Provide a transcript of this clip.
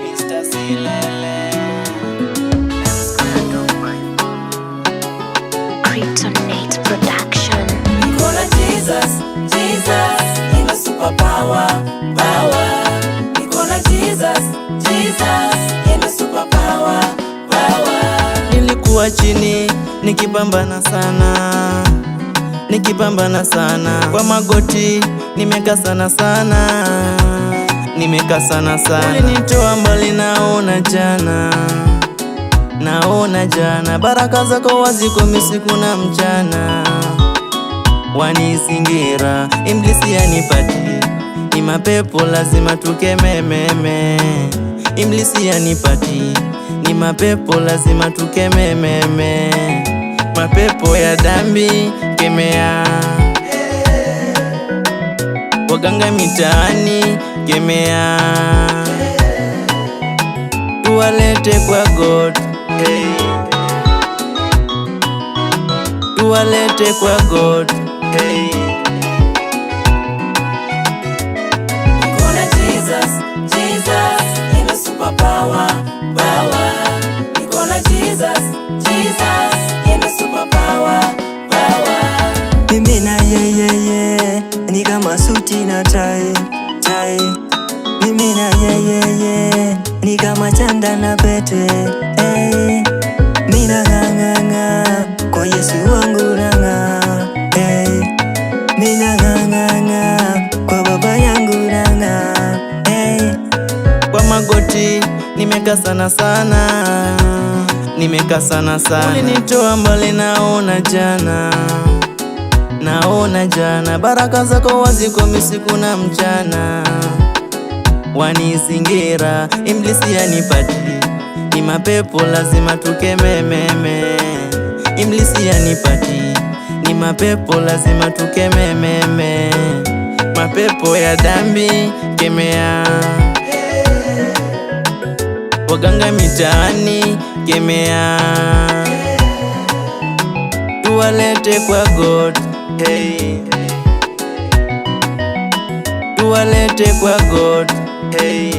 Mr. Silele. Kryptonite Production. Niko na Jesus, Jesus, ina superpower, power. Niko na Jesus, Jesus, ina superpower, power. Nilikuwa chini, nikipambana sana kwa magoti, nimeka sana ulinitoa mbali, naona jana baraka zako waziko misiku na mchana, wanizingira iblisi yanipati, ni mapepo lazima tukemememe. Iblisi yanipati, ni mapepo lazima tukemememe. Mapepo ya dhambi kemea, waganga mitaani kemea, tuwalete kwa God, hey. Tuwalete kwa God, hey. Niko na Jesus, Jesus, ina superpower, power. Niko na Jesus, Jesus, ina superpower, power. Mimi na yeye ni kama suti na tai. Mimi na yeye ni kama chanda na pete, hey. Mina ng'ang'ang'a kwa Yesu wangu nang'a, hey. Mina ng'ang'ang'a kwa baba yangu nang'a, hey. Kwa magoti nimeka sana, ulinitoa mbali, naona jana baraka zako waziko misiku na mchana, wanizingira iblisi yanipati, ni mapepo lazima tukemememe. Iblisi yanipati, ni mapepo lazima tukemememe. Mapepo ya dhambi kemea, waganga mitaani kemea, tuwalete kwa God, hey. Tuwalete kwa God, hey.